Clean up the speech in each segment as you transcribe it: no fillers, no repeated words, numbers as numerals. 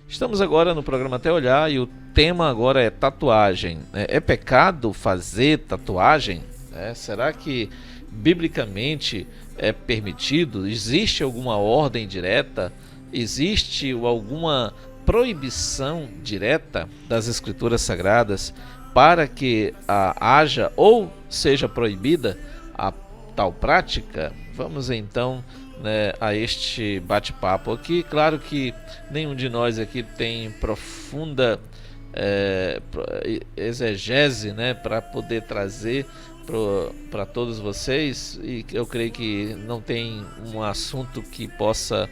Estamos agora no programa Até Olhar e o tema agora é tatuagem. É pecado fazer tatuagem? Será que biblicamente é permitido? Existe alguma ordem direta? Existe alguma proibição direta das Escrituras Sagradas para que haja ou seja proibida a tal prática? Vamos então a este bate-papo aqui. Claro que nenhum de nós aqui tem profunda exegese para poder trazer para todos vocês, e eu creio que não tem um assunto que possa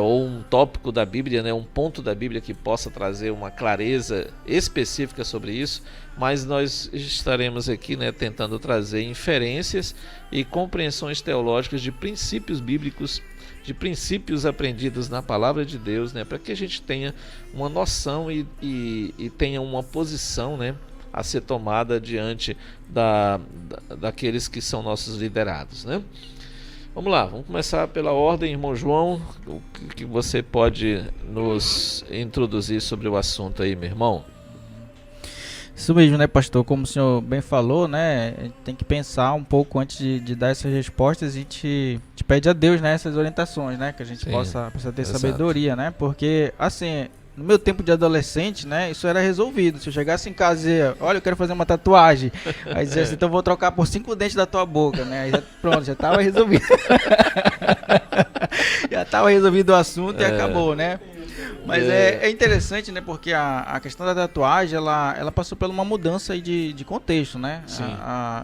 ou um tópico da Bíblia, um ponto da Bíblia que possa trazer uma clareza específica sobre isso, mas nós estaremos aqui tentando trazer inferências e compreensões teológicas de princípios bíblicos, de princípios aprendidos na palavra de Deus, para que a gente tenha uma noção e tenha uma posição a ser tomada diante daqueles que são nossos liderados. Vamos lá, vamos começar pela ordem, irmão João. O que você pode nos introduzir sobre o assunto aí, meu irmão? Isso mesmo, pastor? Como o senhor bem falou, a gente tem que pensar um pouco antes de dar essas respostas, e a gente pede a Deus, essas orientações, que a gente possa ter sabedoria, Porque, assim, no meu tempo de adolescente, isso era resolvido. Se eu chegasse em casa e dizia, olha, eu quero fazer uma tatuagem, aí dizia assim, então eu vou trocar por 5 dentes da tua boca, Aí pronto, já estava resolvido. Já estava resolvido o assunto e acabou, Mas é interessante, porque a questão da tatuagem, ela passou por uma mudança aí de contexto,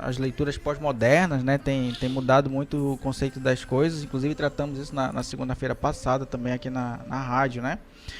As leituras pós-modernas, tem mudado muito o conceito das coisas. Inclusive tratamos isso na segunda-feira passada também aqui na rádio,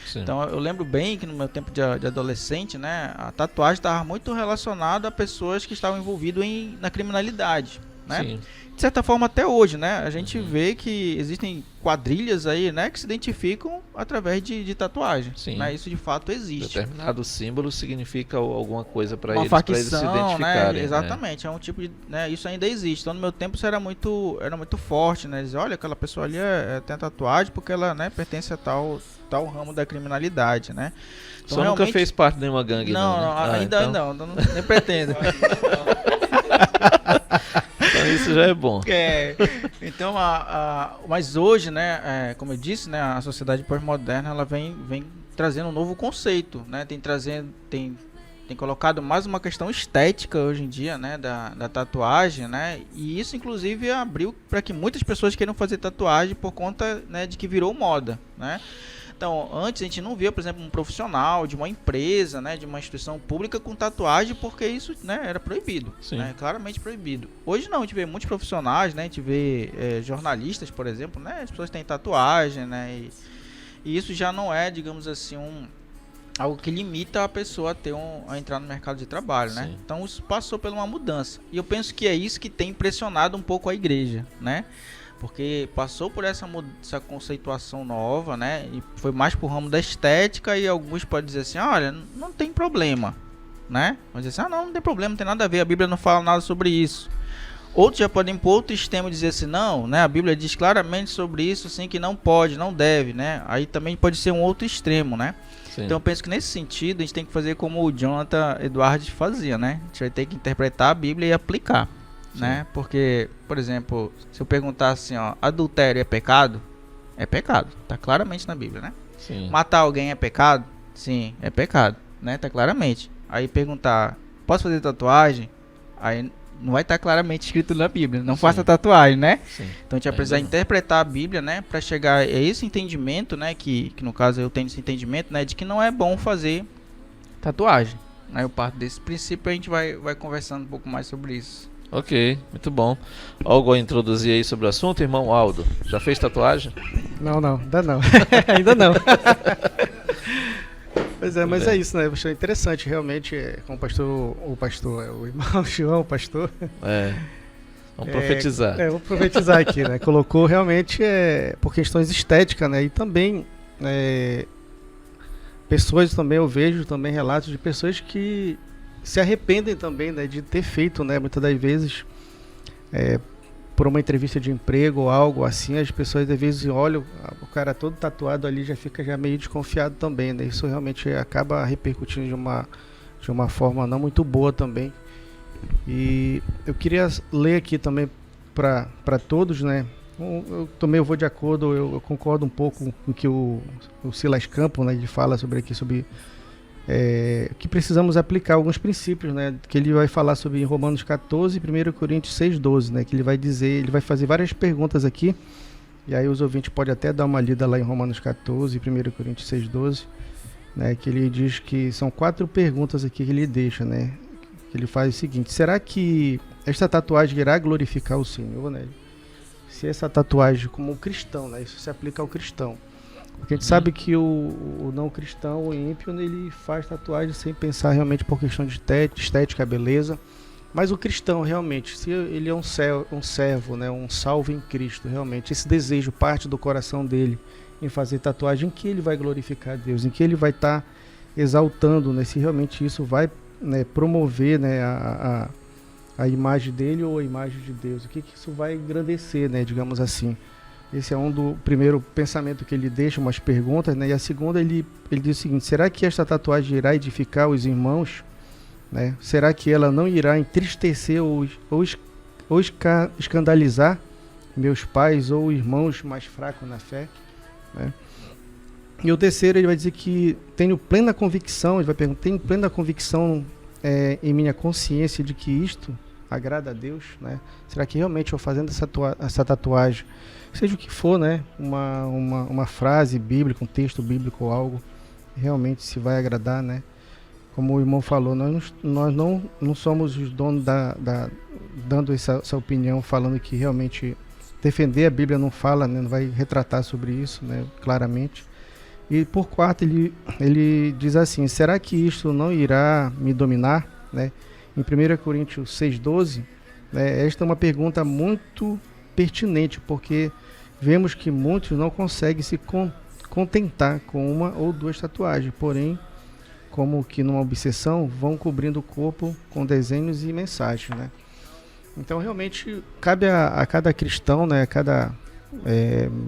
Sim. Então eu lembro bem que no meu tempo de adolescente, a tatuagem estava muito relacionada a pessoas que estavam envolvidas na criminalidade, Sim. De certa forma até hoje, a gente vê que existem quadrilhas aí, que se identificam através de tatuagem. Sim. Isso de fato existe. Determinado símbolo significa alguma coisa para eles, facção, eles se identificarem. Exatamente, é um tipo de, isso ainda existe. Então no meu tempo isso era muito forte, Dizer, olha, aquela pessoa ali tem tatuagem porque ela pertence a tal ramo da criminalidade, Então, só realmente... nunca fez parte de nenhuma gangue, não? Ainda então... não, nem pretendo. Então isso já é bom. Então, mas hoje, como eu disse, a sociedade pós-moderna ela vem trazendo um novo conceito, tem colocado mais uma questão estética hoje em dia, da tatuagem, e isso inclusive abriu para que muitas pessoas queiram fazer tatuagem por conta, de que virou moda, Então, antes a gente não via, por exemplo, um profissional de uma empresa, de uma instituição pública com tatuagem, porque isso, era proibido, claramente proibido. Hoje não, a gente vê muitos profissionais, a gente vê jornalistas, por exemplo, as pessoas têm tatuagem, e isso já não é, digamos assim, algo que limita a pessoa a entrar no mercado de trabalho, Então isso passou por uma mudança, e eu penso que é isso que tem impressionado um pouco a igreja, Porque passou por essa conceituação nova, e foi mais pro ramo da estética, e alguns podem dizer assim, olha, não tem problema, Vamos dizer assim, não tem problema, não tem nada a ver, a Bíblia não fala nada sobre isso. Outros já podem pôr outro extremo e dizer assim, não, a Bíblia diz claramente sobre isso, sim, que não pode, não deve, Aí também pode ser um outro extremo, Sim. Então eu penso que nesse sentido a gente tem que fazer como o Jonathan Edwards fazia, A gente vai ter que interpretar a Bíblia e aplicar. Porque, por exemplo, se eu perguntar assim, adultério é pecado? É pecado, tá claramente na Bíblia, Sim. Matar alguém é pecado? Sim, é pecado, tá claramente. Aí perguntar, posso fazer tatuagem? Aí não vai estar claramente escrito na Bíblia, não faça tatuagem, Sim. Então a gente vai precisar interpretar a Bíblia, para chegar a esse entendimento, que no caso eu tenho esse entendimento, de que não é bom fazer tatuagem. Aí eu parto desse princípio, a gente vai conversando um pouco mais sobre isso. Ok, muito bom. Algo a introduzir aí sobre o assunto, irmão Aldo? Já fez tatuagem? Não, ainda não. Ainda não. Pois é, mas é isso, Eu achei interessante, realmente, como o irmão João, o pastor. Vamos profetizar. Vou profetizar aqui, Colocou realmente por questões estéticas, e também pessoas também, eu vejo também relatos de pessoas que se arrependem também, de ter feito, muitas das vezes por uma entrevista de emprego ou algo assim, as pessoas às vezes olham o cara todo tatuado ali, já fica já meio desconfiado também, né? Isso realmente acaba repercutindo de uma forma não muito boa também. E eu queria ler aqui também para todos, né? Eu também vou de acordo, eu concordo um pouco com o que o Silas Campos, né, ele fala sobre que precisamos aplicar alguns princípios, né, que ele vai falar sobre em Romanos 14 e 1 Coríntios 6:12, né, que ele vai dizer, ele vai fazer várias perguntas aqui, e aí os ouvintes podem até dar uma lida lá em Romanos 14 e 1 Coríntios 6:12, né, que ele diz que são 4 perguntas aqui que ele deixa, né, que ele faz o seguinte: será que esta tatuagem irá glorificar o Senhor, né? Se essa tatuagem, como cristão, né, isso se aplica ao cristão, porque a gente sabe que o não cristão, o ímpio, ele faz tatuagem sem pensar realmente por questão de estética, beleza, mas o cristão realmente, se ele é um servo, né, um salvo em Cristo, realmente esse desejo parte do coração dele em fazer tatuagem, em que ele vai glorificar a Deus, em que ele vai estar exaltando, né, se realmente isso vai, né, promover, né, a imagem dele ou a imagem de Deus, o que isso vai engrandecer, né, digamos assim. Esse é do primeiro pensamento que ele deixa, umas perguntas, né, e a segunda ele diz o seguinte: será que esta tatuagem irá edificar os irmãos, né? Será que ela não irá entristecer ou escandalizar meus pais ou irmãos mais fracos na fé, né? E o terceiro ele vai dizer que tenho plena convicção, ele vai perguntar, tenho plena convicção em minha consciência de que isto agrada a Deus, né? Será que realmente eu fazendo essa tatuagem, seja o que for, né, uma frase bíblica, um texto bíblico ou algo, realmente se vai agradar, né? Como o irmão falou, nós não somos os donos dando essa opinião, falando que realmente defender a Bíblia não fala, né, não vai retratar sobre isso, né, claramente. E por quarto ele diz assim: será que isto não irá me dominar, né? Em 1 Coríntios 6:12, né, esta é uma pergunta muito pertinente, porque vemos que muitos não conseguem se contentar com uma ou duas tatuagens, porém, como que numa obsessão, vão cobrindo o corpo com desenhos e mensagens, né? Então realmente cabe a cada cristão, né, a cada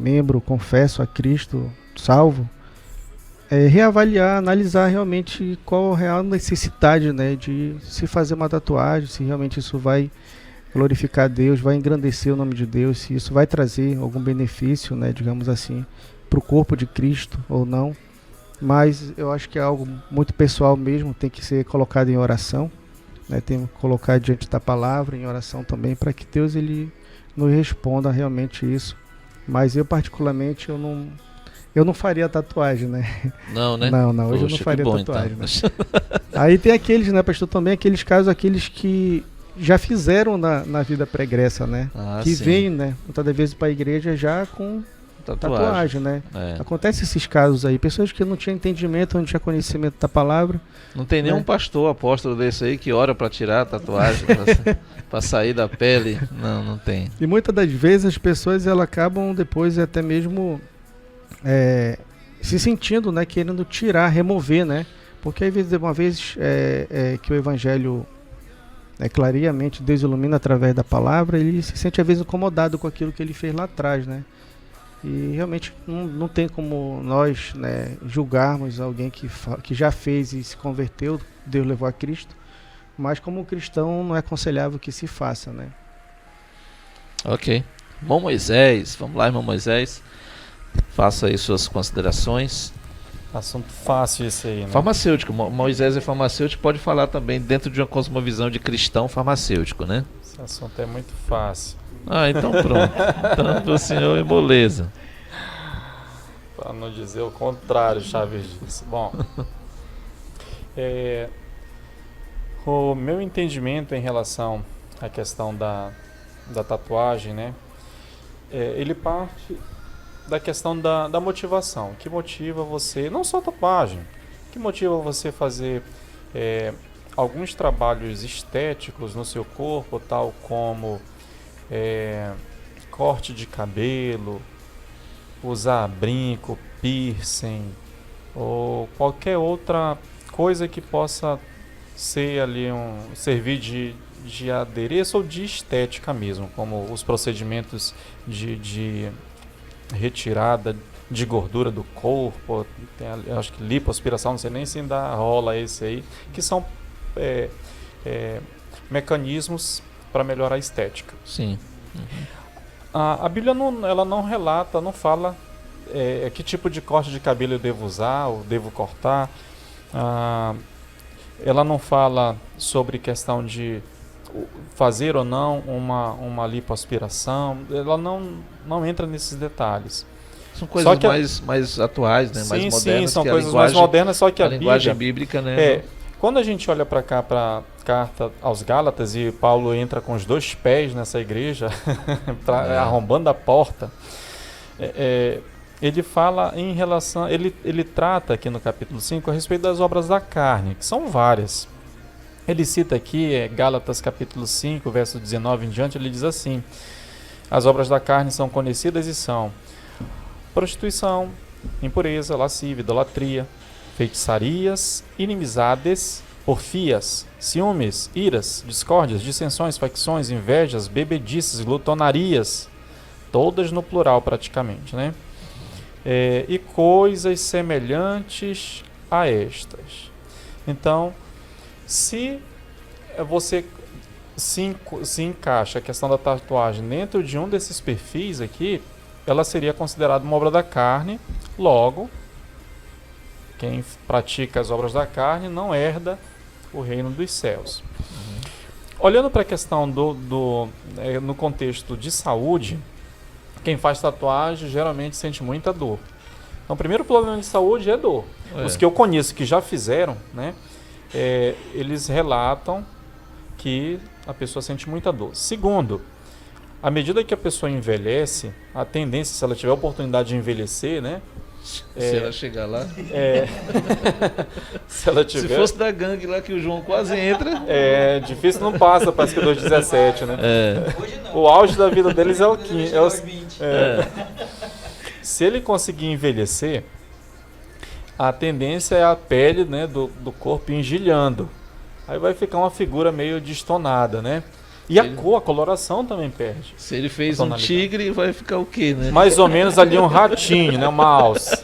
membro confesso a Cristo salvo, reavaliar, analisar realmente qual a real necessidade, né, de se fazer uma tatuagem, se realmente isso vai glorificar a Deus, vai engrandecer o nome de Deus, se isso vai trazer algum benefício, né, digamos assim, para o corpo de Cristo ou não. Mas eu acho que é algo muito pessoal mesmo, tem que ser colocado em oração, né, tem que colocar diante da palavra em oração também, para que Deus ele nos responda realmente isso. Mas eu particularmente eu não faria tatuagem, né? Não, né? Não, hoje eu não faria tatuagem. Então. Né? Aí tem aqueles, né, pastor, também aqueles casos, aqueles que já fizeram na vida pregressa, né? Que sim. vêm, né, muitas vezes para a igreja já com tatuagem, né? Acontece esses casos aí, pessoas que não tinham entendimento, não tinham conhecimento da palavra. Não tem nenhum pastor apóstolo desse aí que ora para tirar a tatuagem, para sair da pele. Não tem. E muitas das vezes as pessoas elas acabam depois até mesmo se sentindo, né, querendo tirar, remover, né? Porque às vezes, uma vez que o evangelho clariamente Deus ilumina através da palavra, ele se sente às vezes incomodado com aquilo que ele fez lá atrás, né? E realmente não tem como nós, né, julgarmos alguém que já fez e se converteu, Deus levou a Cristo, mas como cristão não é aconselhável que se faça, né? Ok. Irmão Moisés, vamos lá, irmão Moisés, faça aí suas considerações. Assunto fácil esse aí, né? Farmacêutico, Moisés é farmacêutico, pode falar também dentro de uma cosmovisão de cristão farmacêutico, né? Esse assunto é muito fácil. Então pronto. Então pro senhor é moleza. Para não dizer o contrário, Chaves disse. Bom, o meu entendimento em relação à questão da tatuagem, né? Ele parte da questão da motivação. Que motiva você, não só tatuagem, que motiva você fazer alguns trabalhos estéticos no seu corpo, tal como corte de cabelo, usar brinco, piercing ou qualquer outra coisa que possa ser ali servir de adereço ou de estética mesmo, como os procedimentos de retirada de gordura do corpo, eu acho que lipoaspiração, não sei nem se ainda rola esse aí, que são mecanismos para melhorar a estética. Sim. A Bíblia ela não relata, não fala que tipo de corte de cabelo eu devo usar, ou devo cortar. Ela não fala sobre questão de fazer ou não uma lipoaspiração. Ela não entra nesses detalhes. São coisas mais atuais, né? Mais modernas. Sim, são que coisas mais modernas, só que a linguagem Bíblia, bíblica, né? quando a gente olha para cá, para a carta aos Gálatas, e Paulo entra com os 2 pés nessa igreja, arrombando a porta, ele fala em relação, ele trata aqui no capítulo 5 a respeito das obras da carne, que são várias. Ele cita aqui, Gálatas capítulo 5, verso 19 em diante, ele diz assim: as obras da carne são conhecidas e são prostituição, impureza, lascívia, idolatria, feitiçarias, inimizades, porfias, ciúmes, iras, discórdias, dissensões, facções, invejas, bebedices, glutonarias, todas no plural praticamente, né? E coisas semelhantes a estas. Então, se você se encaixa a questão da tatuagem dentro de um desses perfis aqui, ela seria considerada uma obra da carne. Logo, quem pratica as obras da carne não herda o reino dos céus. Olhando para a questão no contexto de saúde, quem faz tatuagem geralmente sente muita dor. Então, o primeiro problema de saúde é dor. Os que eu conheço que já fizeram, né, eles relatam que a pessoa sente muita dor. Segundo, à medida que a pessoa envelhece, a tendência, se ela tiver a oportunidade de envelhecer, né? Se ela chegar lá. Se ela tiver. Se fosse da gangue lá que o João quase entra. Difícil não passa, parece que 2,17, né? Hoje não. O auge da vida deles é o 15. Se ele conseguir envelhecer, a tendência é a pele, né, do corpo engelhando. Aí vai ficar uma figura meio destonada, né? E a coloração também perde. Se ele fez um tigre, vai ficar o quê, né? Mais ou menos ali um ratinho, né? Uma alça.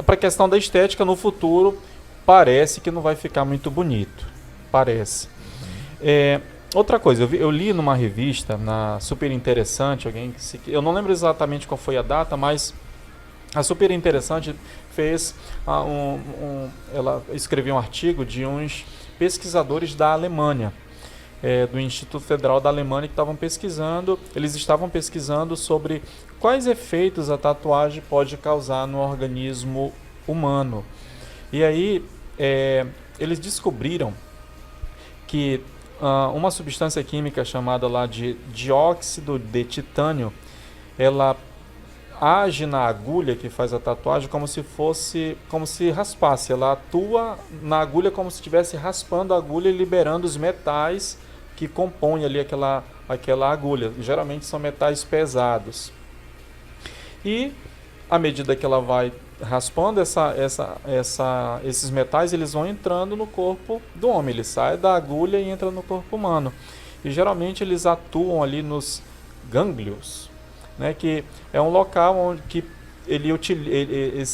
Para a questão da estética, no futuro, parece que não vai ficar muito bonito. Parece. Outra coisa, eu li numa revista, super interessante, eu não lembro exatamente qual foi a data, mas a super interessante fez ela escreveu um artigo de uns pesquisadores da Alemanha, do Instituto Federal da Alemanha, que eles estavam pesquisando sobre quais efeitos a tatuagem pode causar no organismo humano. E aí eles descobriram que uma substância química chamada lá de dióxido de titânio, ela age na agulha que faz a tatuagem como se raspasse. Ela atua na agulha como se estivesse raspando a agulha e liberando os metais que compõem ali aquela agulha. Geralmente são metais pesados. E à medida que ela vai raspando esses metais, eles vão entrando no corpo do homem. Ele sai da agulha e entra no corpo humano. E geralmente eles atuam ali nos gânglios, né, que é um local onde que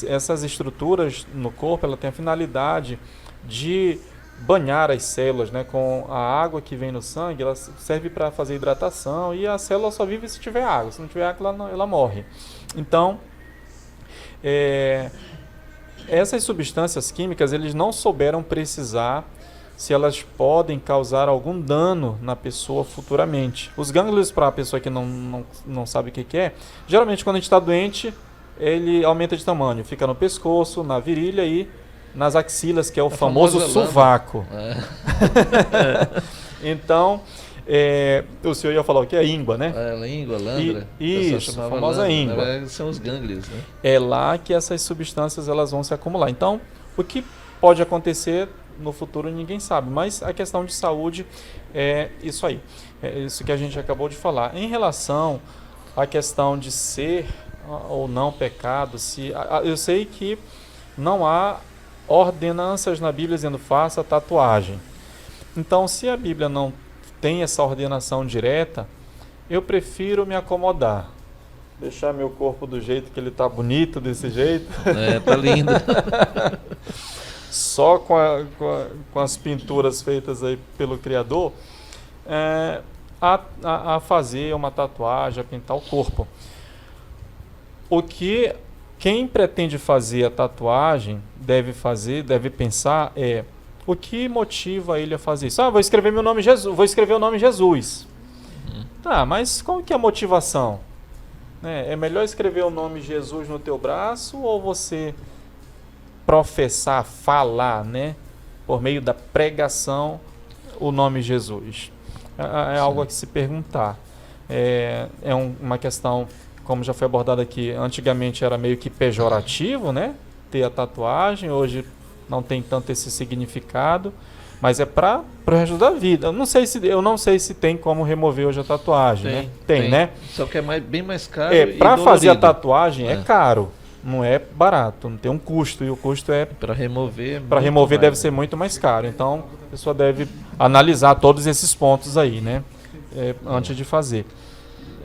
essas estruturas no corpo, ela tem a finalidade de banhar as células, né, com a água que vem no sangue. Ela serve para fazer hidratação, e a célula só vive se tiver água. Se não tiver água, ela morre. Então, essas substâncias químicas, eles não souberam precisar se elas podem causar algum dano na pessoa futuramente. Os gânglios, para a pessoa que não sabe o que é, geralmente quando a gente está doente, ele aumenta de tamanho. Fica no pescoço, na virilha e nas axilas, que é o famoso sovaco. Então, o senhor ia falar o que? É íngua, né? Íngua, landra. Isso, a famosa íngua. São os gânglios, né? É lá que essas substâncias elas vão se acumular. Então, o que pode acontecer no futuro ninguém sabe, mas a questão de saúde é isso aí. É isso que a gente acabou de falar. Em relação à questão de ser ou não pecado, eu sei que não há ordenanças na Bíblia dizendo faça tatuagem. Então, se a Bíblia não tem essa ordenação direta, eu prefiro me acomodar. Deixar meu corpo do jeito que ele está bonito, desse jeito. Tá lindo. Só com as pinturas feitas aí pelo Criador, a fazer uma tatuagem, a pintar o corpo. Quem pretende fazer a tatuagem deve pensar o que motiva ele a fazer isso. Vou escrever meu nome Jesus, vou escrever o nome Jesus. Tá, mas qual que é a motivação? É melhor escrever o nome Jesus no teu braço ou você professar, falar, né, por meio da pregação, o nome Jesus? É algo a se perguntar. Uma questão, como já foi abordado aqui, antigamente era meio que pejorativo, né, ter a tatuagem, hoje não tem tanto esse significado, mas é para o resto da vida. Eu não sei se tem como remover hoje a tatuagem, né? Tem, né? Só que é bem mais caro. Para fazer a tatuagem é caro, não é barato, não tem um custo, e o custo para remover. Para remover deve ser muito mais caro. Então a pessoa deve analisar todos esses pontos aí, né? Antes de fazer.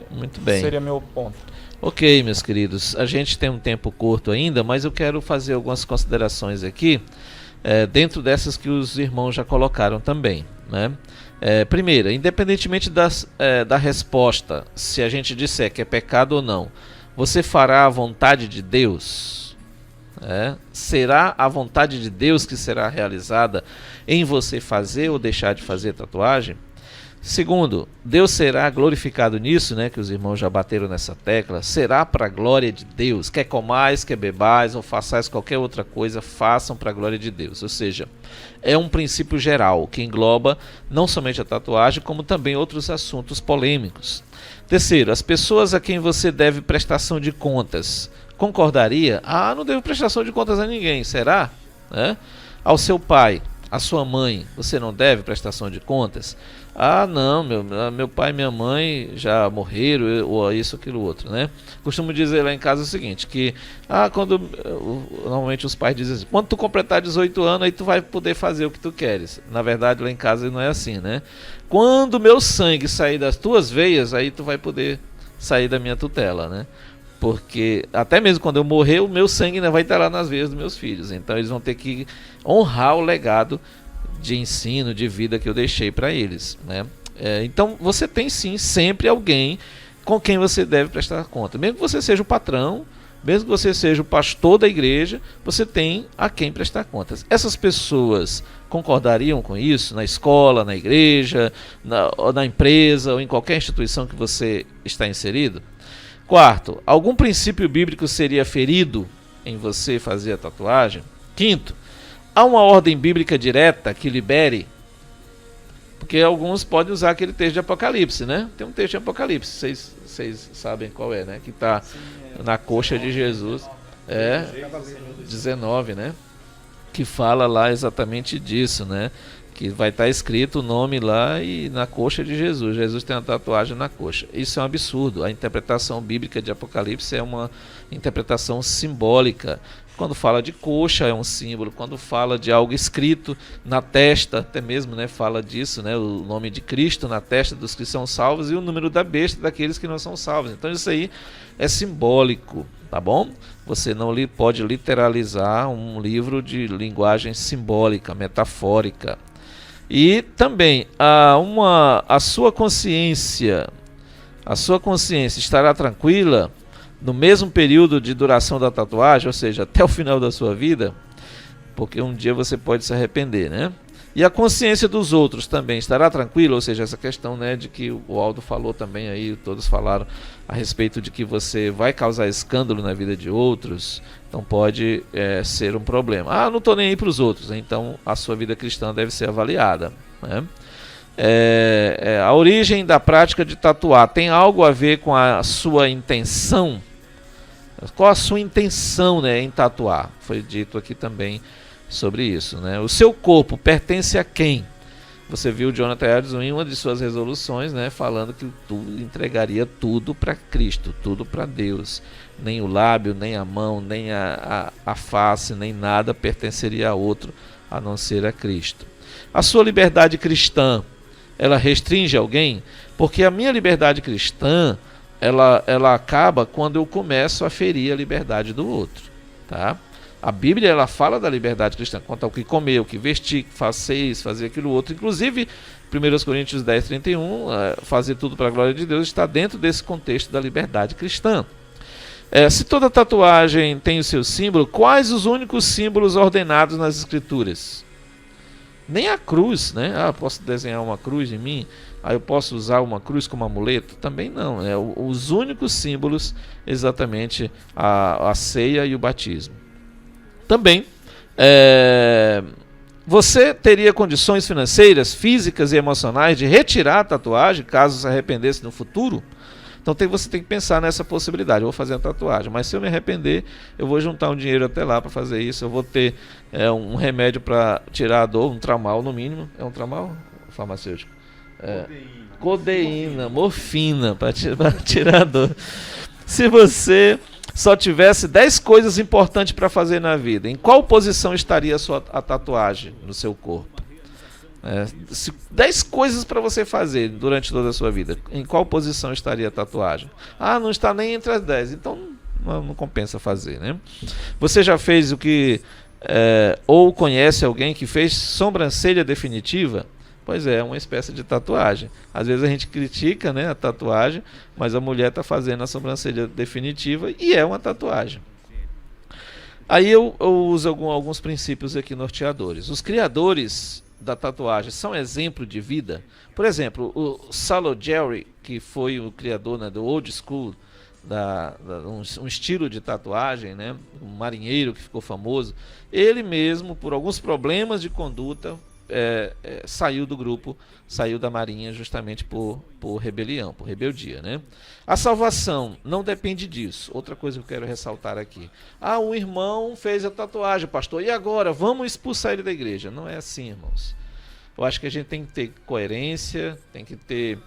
Muito bem. Seria meu ponto. Ok, meus queridos. A gente tem um tempo curto ainda, mas eu quero fazer algumas considerações aqui, dentro dessas que os irmãos já colocaram também, né? Primeira, independentemente da resposta, se a gente disser que é pecado ou não, você fará a vontade de Deus? Será a vontade de Deus que será realizada em você fazer ou deixar de fazer tatuagem? Segundo, Deus será glorificado nisso, né, que os irmãos já bateram nessa tecla, será para a glória de Deus. Quer comais, quer bebais ou façais qualquer outra coisa, façam para a glória de Deus. Ou seja, é um princípio geral que engloba não somente a tatuagem, como também outros assuntos polêmicos. Terceiro, as pessoas a quem você deve prestação de contas, concordaria? Não devo prestação de contas a ninguém, será? Ao seu pai, à sua mãe, você não deve prestação de contas? Não, meu pai e minha mãe já morreram, ou isso, aquilo, outro, né? Costumo dizer lá em casa o seguinte, que normalmente os pais dizem assim, quando tu completar 18 anos, aí tu vai poder fazer o que tu queres. Na verdade, lá em casa não é assim, né? Quando meu sangue sair das tuas veias, aí tu vai poder sair da minha tutela, né? Porque até mesmo quando eu morrer, o meu sangue ainda vai estar lá nas veias dos meus filhos. Então eles vão ter que honrar o legado de ensino, de vida que eu deixei para eles, né? Então você tem sim sempre alguém com quem você deve prestar conta. Mesmo que você seja o patrão, mesmo que você seja o pastor da igreja, você tem a quem prestar contas. Essas pessoas concordariam com isso na escola, na igreja, na empresa ou em qualquer instituição que você está inserido? Quarto, algum princípio bíblico seria ferido em você fazer a tatuagem? Quinto, há uma ordem bíblica direta que libere? Porque alguns podem usar aquele texto de Apocalipse, né? Tem um texto de Apocalipse, vocês sabem qual é, né? Que está na coxa de Jesus. 19, né? Que fala lá exatamente disso, né? Que vai estar escrito o nome lá e na coxa de Jesus. Jesus tem uma tatuagem na coxa. Isso é um absurdo. A interpretação bíblica de Apocalipse é uma interpretação simbólica. Quando fala de coxa é um símbolo, quando fala de algo escrito na testa, até mesmo, né, fala disso, né, o nome de Cristo na testa dos que são salvos e o número da besta daqueles que não são salvos. Então isso aí é simbólico, tá bom? Você não pode literalizar um livro de linguagem simbólica, metafórica. E também a sua consciência estará tranquila no mesmo período de duração da tatuagem, ou seja, até o final da sua vida, porque um dia você pode se arrepender, né? E a consciência dos outros também estará tranquila, ou seja, essa questão, né, de que o Aldo falou também aí, todos falaram a respeito de que você vai causar escândalo na vida de outros, então pode ser um problema. Não estou nem aí para os outros, então a sua vida cristã deve ser avaliada, né? A origem da prática de tatuar tem algo a ver com a sua intenção? Qual a sua intenção, né, em tatuar? Foi dito aqui também sobre isso, né? O seu corpo pertence a quem? Você viu o Jonathan Edwards em uma de suas resoluções, né, falando que entregaria tudo para Cristo, tudo para Deus. Nem o lábio, nem a mão, nem a face, nem nada pertenceria a outro, a não ser a Cristo. A sua liberdade cristã, ela restringe alguém? Porque a minha liberdade cristã, ela acaba quando eu começo a ferir a liberdade do outro, tá? A Bíblia, ela fala da liberdade cristã, quanto ao que comer, o que vestir, que faceis, fazer aquilo outro. Inclusive, 1 Coríntios 10, 31, fazer tudo para a glória de Deus, está dentro desse contexto da liberdade cristã. Se toda tatuagem tem o seu símbolo, quais os únicos símbolos ordenados nas Escrituras? Nem a cruz, né? Posso desenhar uma cruz em mim? Eu posso usar uma cruz como amuleto? Também não. Os únicos símbolos, exatamente, a ceia e o batismo. Também, você teria condições financeiras, físicas e emocionais de retirar a tatuagem, caso se arrependesse no futuro? Então você tem que pensar nessa possibilidade. Eu vou fazer a tatuagem, mas se eu me arrepender, eu vou juntar um dinheiro até lá para fazer isso. Eu vou ter um remédio para tirar a dor, um tramal no mínimo. É um tramal farmacêutico? Codeína, morfina, para tirar a dor. Se você só tivesse 10 coisas importantes para fazer na vida, em qual posição estaria a tatuagem no seu corpo? 10 coisas para você fazer durante toda a sua vida, em qual posição estaria a tatuagem? Não está nem entre as 10, então não compensa fazer, né? Você já fez ou conhece alguém que fez sobrancelha definitiva? Pois é uma espécie de tatuagem. Às vezes a gente critica, né, a tatuagem, mas a mulher está fazendo a sobrancelha definitiva e é uma tatuagem. Aí eu uso alguns princípios aqui norteadores. Os criadores da tatuagem são exemplo de vida. Por exemplo, o Salo Jerry, que foi o criador, né, do old school, um estilo de tatuagem, né, um marinheiro que ficou famoso, ele mesmo, por alguns problemas de conduta, saiu do grupo, saiu da marinha justamente por rebelião, por rebeldia, né? A salvação não depende disso. Outra coisa que eu quero ressaltar aqui. Um irmão fez a tatuagem, pastor, e agora? Vamos expulsar ele da igreja. Não é assim, irmãos. Eu acho que a gente tem que ter coerência, tem que ter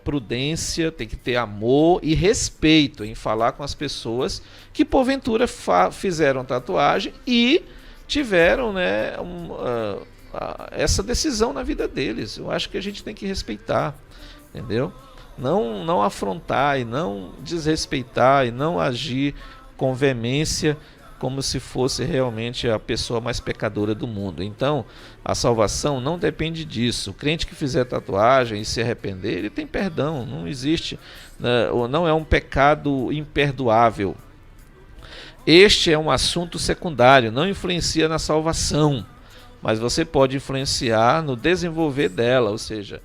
prudência, tem que ter amor e respeito em falar com as pessoas que porventura fizeram tatuagem e tiveram, né, essa decisão na vida deles. Eu acho que a gente tem que respeitar, entendeu? Não afrontar e não desrespeitar e não agir com veemência como se fosse realmente a pessoa mais pecadora do mundo. Então, a salvação não depende disso. O crente que fizer tatuagem e se arrepender, ele tem perdão, não existe, não é um pecado imperdoável. Este é um assunto secundário, não influencia na salvação, mas você pode influenciar no desenvolver dela, ou seja,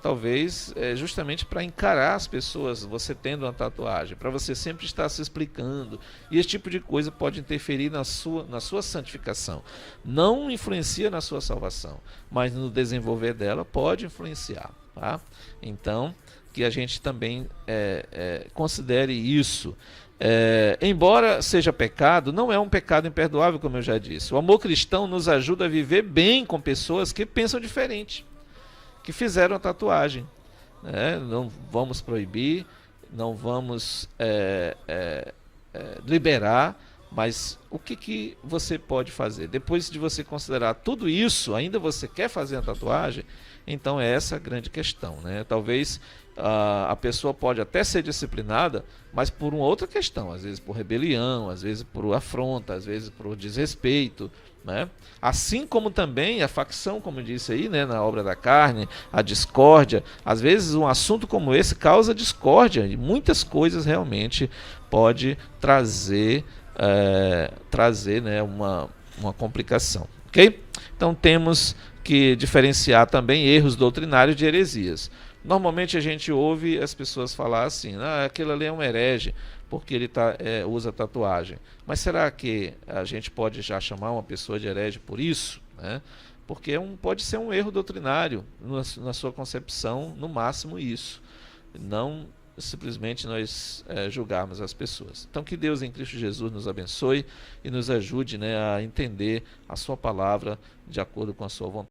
talvez justamente para encarar as pessoas, você tendo uma tatuagem, para você sempre estar se explicando, e esse tipo de coisa pode interferir na sua santificação. Não influencia na sua salvação, mas no desenvolver dela pode influenciar, tá? Então, que a gente também considere isso. Embora seja pecado, não é um pecado imperdoável, como eu já disse. O amor cristão nos ajuda a viver bem com pessoas que pensam diferente, que fizeram a tatuagem, né? Não vamos proibir, não vamos liberar, mas o que você pode fazer? Depois de você considerar tudo isso, ainda você quer fazer a tatuagem? Então é essa a grande questão, né? Talvez a pessoa pode até ser disciplinada, mas por uma outra questão, às vezes por rebelião, às vezes por afronta, às vezes por desrespeito, né? Assim como também a facção, como eu disse aí, né, na obra da carne, a discórdia. Às vezes um assunto como esse causa discórdia, e muitas coisas realmente pode trazer, né, uma complicação, ok? Então temos que diferenciar também erros doutrinários de heresias. Normalmente a gente ouve as pessoas falar assim, aquele ali é um herege porque ele usa tatuagem. Mas será que a gente pode já chamar uma pessoa de herege por isso, né? Porque pode ser um erro doutrinário na sua concepção, no máximo isso. Não simplesmente nós julgarmos as pessoas. Então que Deus em Cristo Jesus nos abençoe e nos ajude, né, a entender a sua palavra de acordo com a sua vontade.